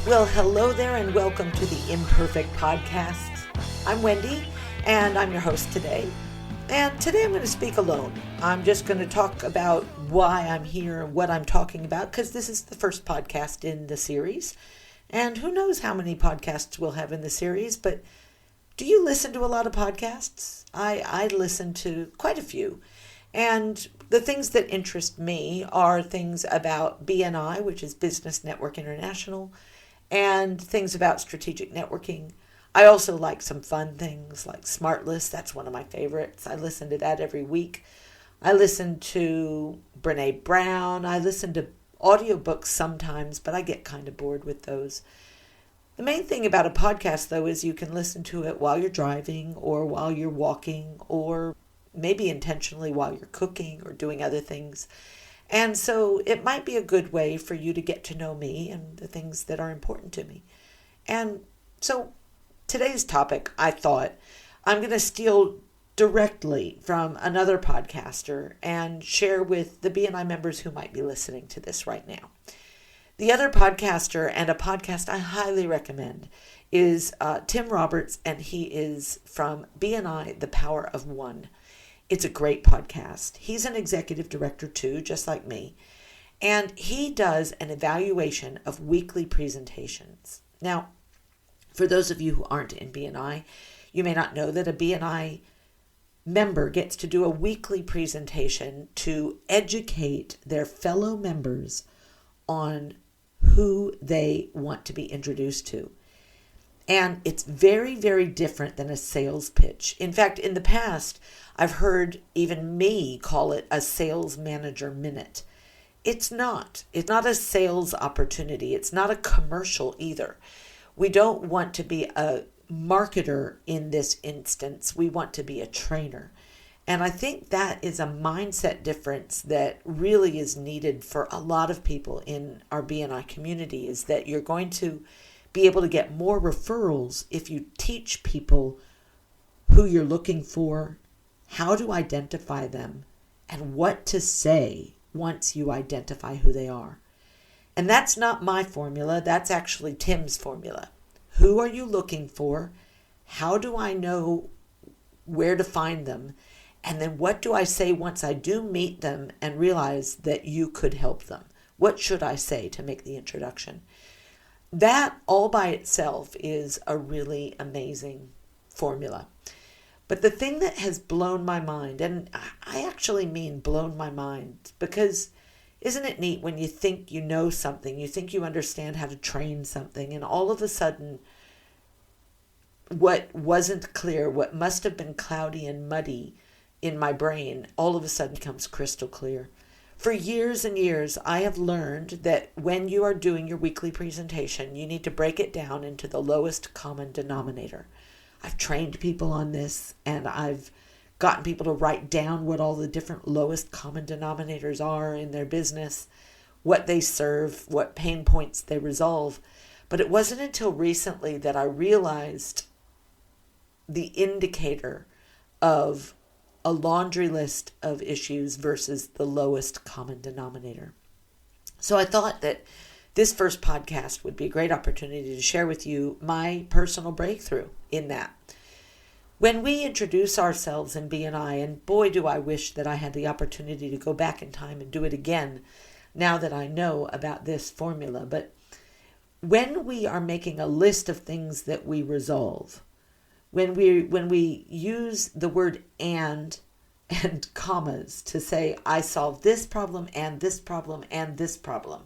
Well, hello there and welcome to the Imperfect Podcast. I'm Wendy and I'm your host today. And today I'm going to speak alone. I'm just going to talk about why I'm here and what I'm talking about because this is the first podcast in the series. And who knows how many podcasts we'll have in the series, but do you listen to a lot of podcasts? I listen to quite a few. And the things that interest me are things about BNI, which is Business Network International, and things about strategic networking. I also like some fun things like Smart List. That's one of my favorites. I listen to that every week. I listen to Brene Brown. I listen to audiobooks sometimes, but I get kind of bored with those. The main thing about a podcast, though, is you can listen to it while you're driving or while you're walking or maybe intentionally while you're cooking or doing other things. And so it might be a good way for you to get to know me and the things that are important to me. And so today's topic, I thought, I'm going to steal directly from another podcaster and share with the BNI members who might be listening to this right now. The other podcaster and a podcast I highly recommend is Tim Roberts, and he is from BNI, The Power of One. It's a great podcast. He's an executive director too, just like me. And he does an evaluation of weekly presentations. Now, for those of you who aren't in BNI, you may not know that a BNI member gets to do a weekly presentation to educate their fellow members on who they want to be introduced to. And it's very, very different than a sales pitch. In fact, in the past, I've heard even me call it a sales manager minute. It's not. It's not a sales opportunity. It's not a commercial either. We don't want to be a marketer in this instance. We want to be a trainer. And I think that is a mindset difference that really is needed for a lot of people in our BNI community, is that you're going to be able to get more referrals if you teach people who you're looking for, how to identify them, and what to say once you identify who they are. And that's not my formula. That's actually Tim's formula. Who are you looking for? How do I know where to find them? And then what do I say once I do meet them and realize that you could help them? What should I say to make the introduction? That all by itself is a really amazing formula. But the thing that has blown my mind, and I actually mean blown my mind, because isn't it neat when you think you know something, you think you understand how to train something, and all of a sudden what wasn't clear, what must have been cloudy and muddy in my brain, all of a sudden comes crystal clear. For years and years, I have learned that when you are doing your weekly presentation, you need to break it down into the lowest common denominator. I've trained people on this, and I've gotten people to write down what all the different lowest common denominators are in their business, what they serve, what pain points they resolve. But it wasn't until recently that I realized the indicator of a laundry list of issues versus the lowest common denominator. So I thought that this first podcast would be a great opportunity to share with you my personal breakthrough in that. When we introduce ourselves in BNI, and boy do I wish that I had the opportunity to go back in time and do it again now that I know about this formula, but when we are making a list of things that we resolve, when we use the word and commas to say, I solve this problem and this problem and this problem,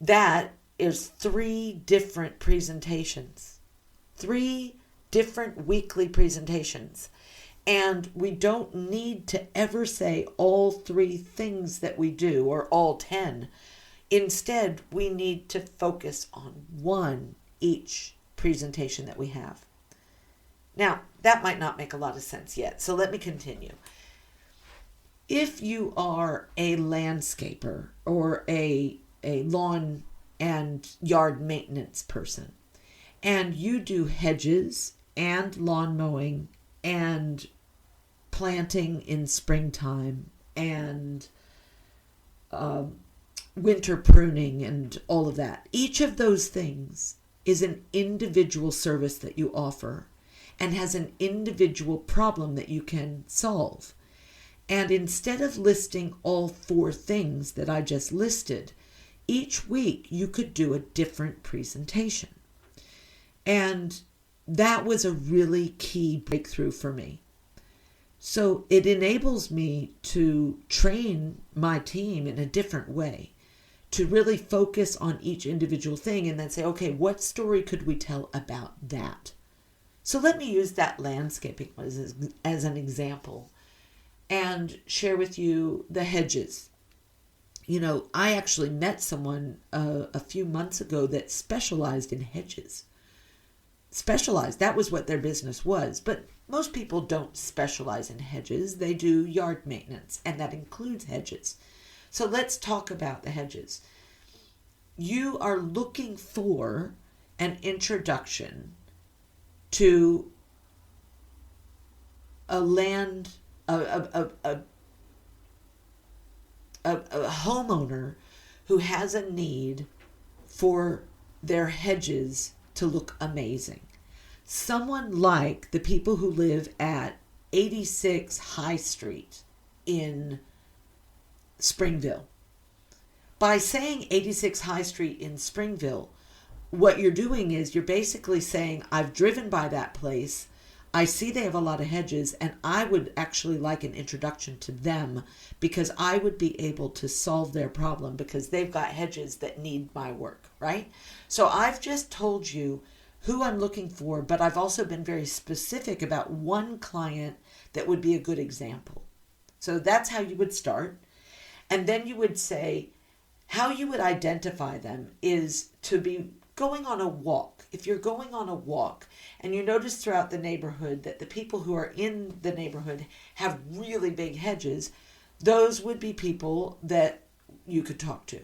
that is 3 different presentations, 3 different weekly presentations. And we don't need to ever say all 3 things that we do or all 10. Instead, we need to focus on 1 each presentation that we have. Now, that might not make a lot of sense yet, so let me continue. If you are a landscaper or a lawn and yard maintenance person, and you do hedges and lawn mowing and planting in springtime and winter pruning and all of that. Each of those things is an individual service that you offer and has an individual problem that you can solve. And instead of listing all 4 things that I just listed, each week you could do a different presentation. And that was a really key breakthrough for me. So it enables me to train my team in a different way, to really focus on each individual thing and then say, okay, what story could we tell about that? So let me use that landscaping as an example and share with you the hedges. I actually met someone a few months ago that specialized in hedges. That was what their business was. But most people don't specialize in hedges. They do yard maintenance, and that includes hedges. So let's talk about the hedges. You are looking for an introduction to a homeowner who has a need for their hedges to look amazing. Someone like the people who live at 86 High Street in Springville. By saying 86 High Street in Springville, what you're doing is you're basically saying, I've driven by that place, I see they have a lot of hedges, and I would actually like an introduction to them because I would be able to solve their problem because they've got hedges that need my work, right? So I've just told you who I'm looking for, but I've also been very specific about one client that would be a good example. So that's how you would start. And then you would say, how you would identify them is to be going on a walk. If you're going on a walk and you notice throughout the neighborhood that the people who are in the neighborhood have really big hedges, those would be people that you could talk to.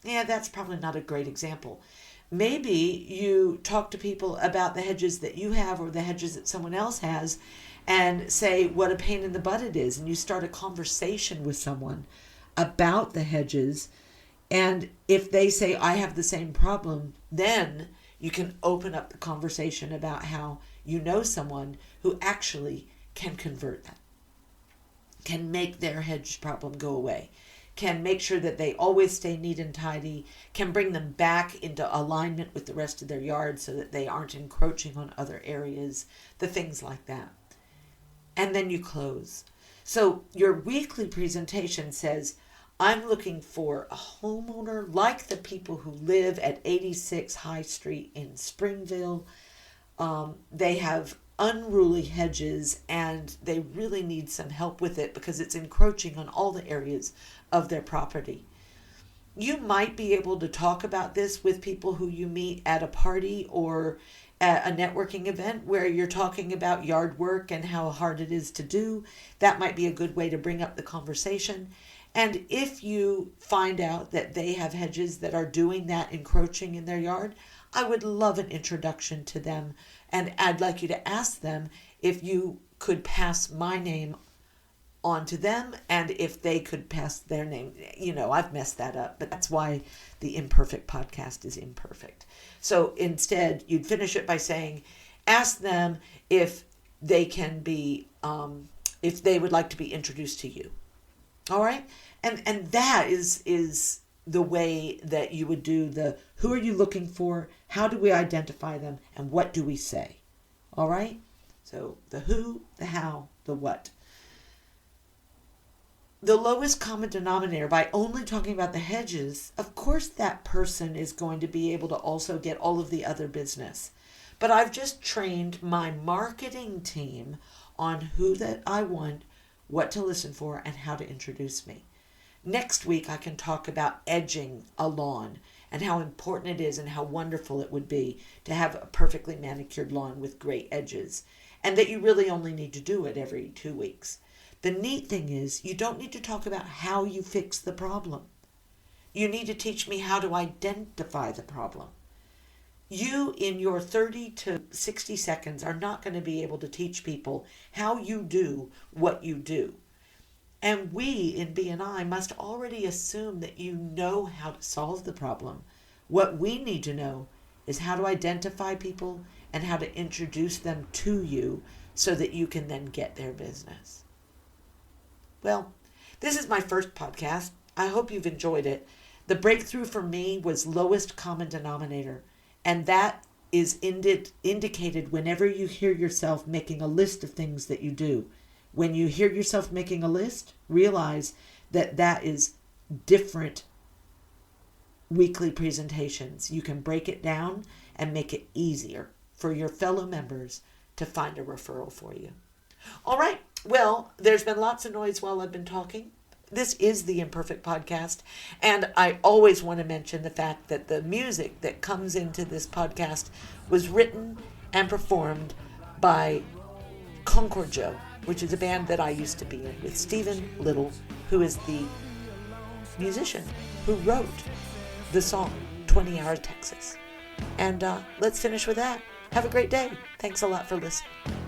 Yeah, that's probably not a great example. Maybe you talk to people about the hedges that you have or the hedges that someone else has and say what a pain in the butt it is. And you start a conversation with someone about the hedges. And if they say, I have the same problem, then you can open up the conversation about how you know someone who actually can convert that, can make their hedge problem go away, can make sure that they always stay neat and tidy, can bring them back into alignment with the rest of their yard so that they aren't encroaching on other areas, the things like that. And then you close. So your weekly presentation says, I'm looking for a homeowner like the people who live at 86 High Street in Springville. They have unruly hedges and they really need some help with it because it's encroaching on all the areas of their property. You might be able to talk about this with people who you meet at a party or at a networking event where you're talking about yard work and how hard it is to do. That might be a good way to bring up the conversation. And if you find out that they have hedges that are doing that encroaching in their yard, I would love an introduction to them. And I'd like you to ask them if you could pass my name on to them and if they could pass their name. I've messed that up, but that's why the Imperfect Podcast is imperfect. So instead, you'd finish it by saying, ask them if they can be, if they would like to be introduced to you. All right? And that is the way that you would do the who are you looking for, how do we identify them, and what do we say? All right? So the who, the how, the what. The lowest common denominator, by only talking about the hedges, of course that person is going to be able to also get all of the other business. But I've just trained my marketing team on who that I want, what to listen for, and how to introduce me. Next week, I can talk about edging a lawn and how important it is and how wonderful it would be to have a perfectly manicured lawn with great edges, and that you really only need to do it every 2 weeks. The neat thing is you don't need to talk about how you fix the problem. You need to teach me how to identify the problem. You, in your 30 to 60 seconds, are not going to be able to teach people how you do what you do. And we in BNI must already assume that you know how to solve the problem. What we need to know is how to identify people and how to introduce them to you so that you can then get their business. Well, this is my first podcast. I hope you've enjoyed it. The breakthrough for me was lowest common denominator, and that is indicated whenever you hear yourself making a list of things that you do. When you hear yourself making a list, realize that that is different weekly presentations. You can break it down and make it easier for your fellow members to find a referral for you. All right. Well, there's been lots of noise while I've been talking. This is the Imperfect Podcast, and I always want to mention the fact that the music that comes into this podcast was written and performed by Concord Joe, which is a band that I used to be in with Stephen Little, who is the musician who wrote the song 20 Hour Texas. And let's finish with that. Have a great day. Thanks a lot for listening.